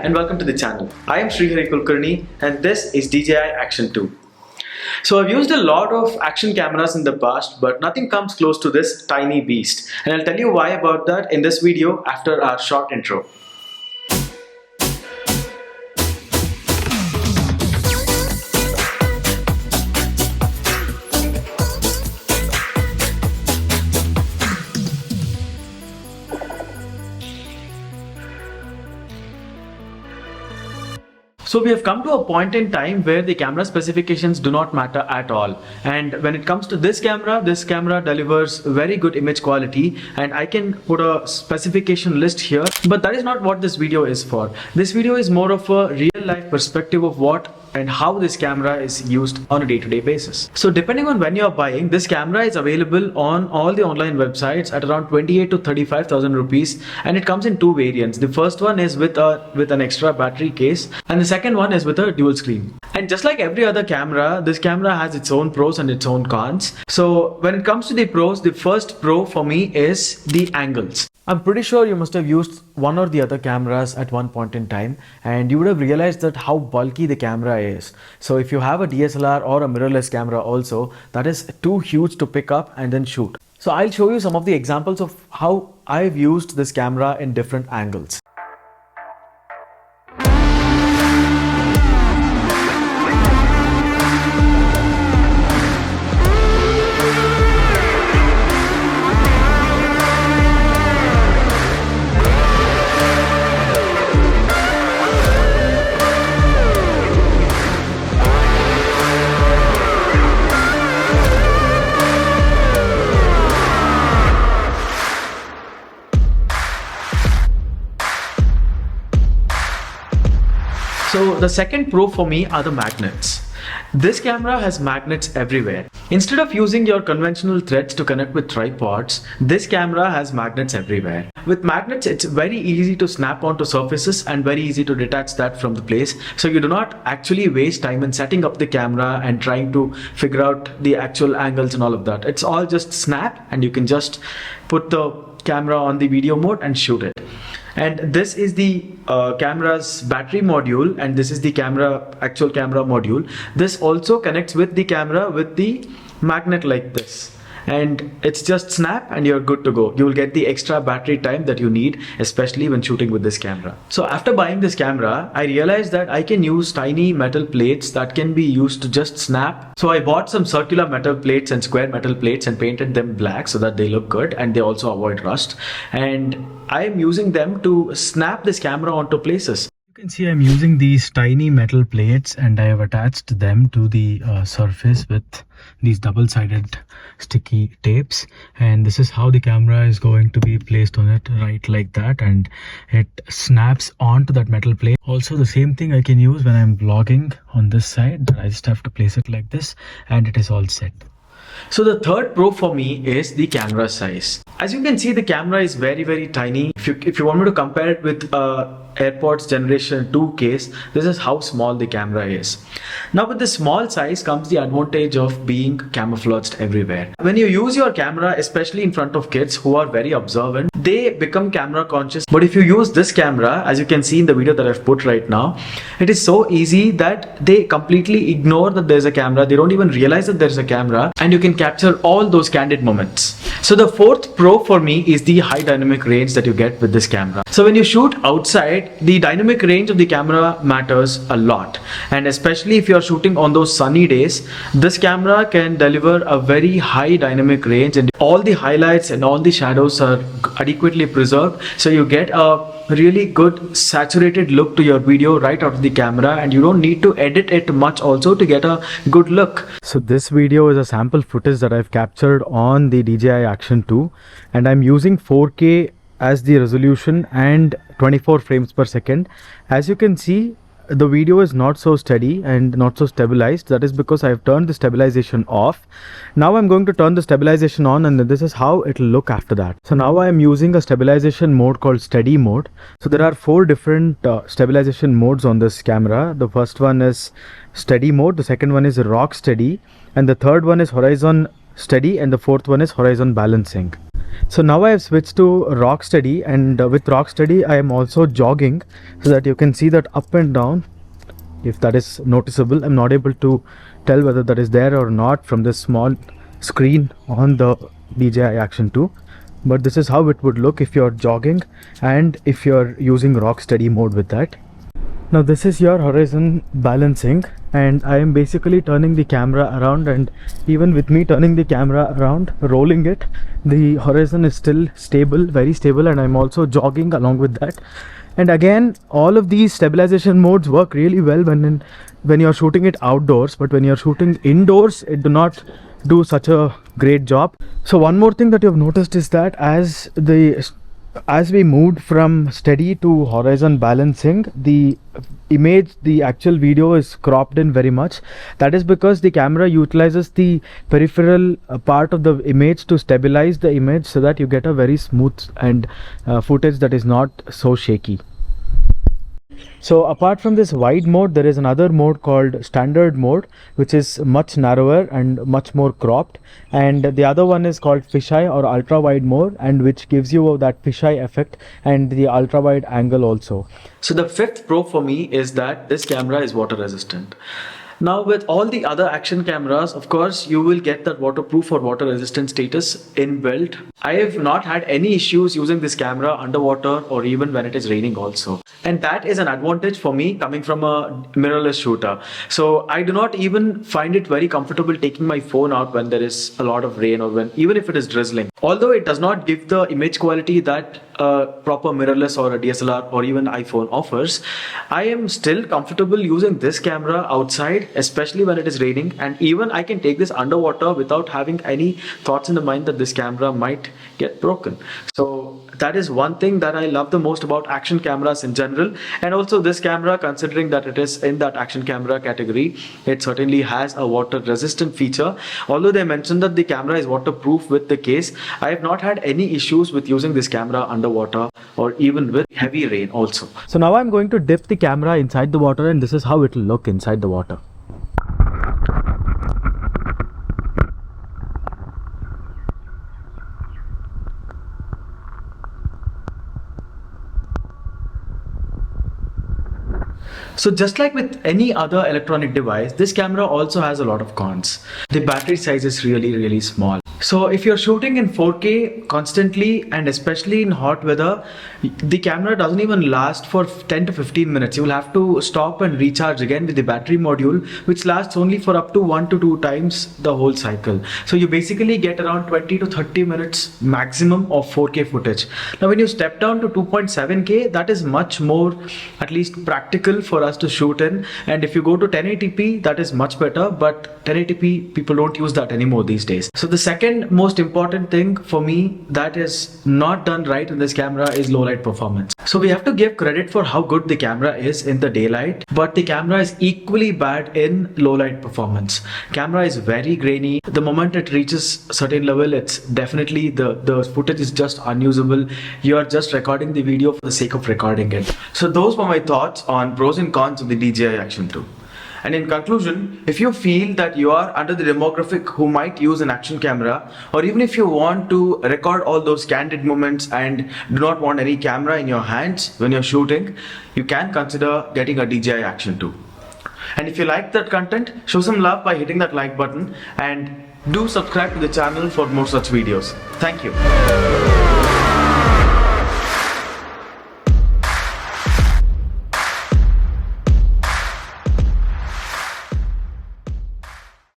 and welcome to the channel. I am Srihari Kulkarni and this is DJI Action 2. So I've used a lot of action cameras in the past, but nothing comes close to this tiny beast. And I'll tell you why about that in this video after our short intro. So we have come to a point in time where the camera specifications do not matter at all. And when it comes to this camera delivers very good image quality, and I can put a specification list here, but that is not what this video is for. This video is more of a real life perspective of what and how this camera is used on a day-to-day basis. So depending on when you're buying, this camera is available on all the online websites at around 28 to 35,000 rupees, and it comes in two variants. The first one is with an extra battery case, and the second one is with a dual screen. And just like every other camera, this camera has its own pros and its own cons. So when it comes to the pros, the first pro for me is the angles. I'm pretty sure you must have used one or the other cameras at one point in time, and you would have realized that how bulky the camera is. So if you have a DSLR or a mirrorless camera also, that is too huge to pick up and then shoot. So I'll show you some of the examples of how I've used this camera in different angles. So the second pro for me are the magnets. This camera has magnets everywhere. Instead of using your conventional threads to connect with tripods, this camera has magnets everywhere. With magnets, it's very easy to snap onto surfaces and very easy to detach that from the place. So you do not actually waste time in setting up the camera and trying to figure out the actual angles and all of that. It's all just snap, and you can just put the camera on the video mode and shoot it. And this is the camera's battery module, and this is the actual camera module. This also connects with the camera with the magnet like this, and it's just snap and you're good to go. You will get the extra battery time that you need, especially when shooting with this camera. So after buying this camera, I realized that I can use tiny metal plates that can be used to just snap. So I bought some circular metal plates and square metal plates and painted them black so that they look good and they also avoid rust. And I'm using them to snap this camera onto places. You can see I'm using these tiny metal plates, and I have attached them to the surface with these double-sided sticky tapes, and this is how the camera is going to be placed on it, right like that, and it snaps onto that metal plate. Also the same thing I can use when I'm vlogging on this side. I just have to place it like this and it is all set. So the third pro for me is the camera size. As you can see, the camera is very tiny. If you want me to compare it with AirPods Generation 2 case, this is how small the camera is. Now with the small size comes the advantage of being camouflaged everywhere. When you use your camera, especially in front of kids who are very observant, they become camera conscious. But if you use this camera, as you can see in the video that I've put right now, it is so easy that they completely ignore that there's a camera. They don't even realize that there's a camera, and you can capture all those candid moments. So the fourth pro for me is the high dynamic range that you get with this camera. So when you shoot outside, the dynamic range of the camera matters a lot, and especially if you are shooting on those sunny days, this camera can deliver a very high dynamic range, and all the highlights and all the shadows are adequately preserved, so you get a really good saturated look to your video right out of the camera, and you don't need to edit it much also to get a good look. So this video is a sample footage that I've captured on the DJI Action 2, and I'm using 4K as the resolution and 24 frames per second. As you can see, the video is not so steady and not so stabilized. That is because I've turned the stabilization off. Now I'm going to turn the stabilization on, and this is how it will look after that. So now I am using a stabilization mode called steady mode. So there are 4 different stabilization modes on this camera. The first one is steady mode, the second one is rock steady, and the third one is horizon steady, and the fourth one is horizon balancing. So now I have switched to Rocksteady, and with Rocksteady I am also jogging, so that you can see that up and down, if that is noticeable. I'm not able to tell whether that is there or not from this small screen on the DJI Action 2, but this is how it would look if you're jogging and if you're using Rocksteady mode with that. Now this is your horizon balancing, and I am basically turning the camera around, and even with me turning the camera around, rolling it, the horizon is still stable, very stable, and I'm also jogging along with that. And again, all of these stabilization modes work really well when you're shooting it outdoors, but when you're shooting indoors, it do not do such a great job. So one more thing that you've noticed is that as we moved from steady to horizon balancing, the image, the actual video is cropped in very much. That is because the camera utilizes the peripheral part of the image to stabilize the image, so that you get a very smooth and footage that is not so shaky. So apart from this wide mode, there is another mode called standard mode, which is much narrower and much more cropped, and the other one is called fisheye or ultra wide mode, and which gives you that fisheye effect and the ultra wide angle also. So the fifth pro for me is that this camera is water resistant. Now with all the other action cameras, of course, you will get that waterproof or water resistant status inbuilt. I have not had any issues using this camera underwater or even when it is raining also. And that is an advantage for me coming from a mirrorless shooter. So I do not even find it very comfortable taking my phone out when there is a lot of rain, or even if it is drizzling. Although it does not give the image quality that a proper mirrorless or a DSLR or even iPhone offers, I am still comfortable using this camera outside, especially when it is raining, and even I can take this underwater without having any thoughts in the mind that this camera might get broken. So that is one thing that I love the most about action cameras in general, and also this camera, considering that it is in that action camera category, it certainly has a water resistant feature. Although they mentioned that the camera is waterproof with the case, I have not had any issues with using this camera underwater or even with heavy rain also. So now I'm going to dip the camera inside the water, and this is how it will look inside the water. So just like with any other electronic device, this camera also has a lot of cons. The battery size is really small. So if you're shooting in 4K constantly, and especially in hot weather, the camera doesn't even last for 10 to 15 minutes. You will have to stop and recharge again with the battery module, which lasts only for up to 1 to 2 times the whole cycle. So you basically get around 20 to 30 minutes maximum of 4K footage. Now when you step down to 2.7K, that is much more, at least practical for us to shoot in. And if you go to 1080p, that is much better, but 1080p, people don't use that anymore these days. So the second most important thing for me that is not done right in this camera is low light performance. So we have to give credit for how good the camera is in the daylight, but the camera is equally bad in low light performance. Camera is very grainy. The moment it reaches a certain level, it's definitely the footage is just unusable. You are just recording the video for the sake of recording it. So those were my thoughts on pros and cons of the DJI Action 2. And in conclusion, if you feel that you are under the demographic who might use an action camera, or even if you want to record all those candid moments and do not want any camera in your hands when you're shooting, you can consider getting a DJI Action 2. And if you like that content, show some love by hitting that like button, and do subscribe to the channel for more such videos. Thank you.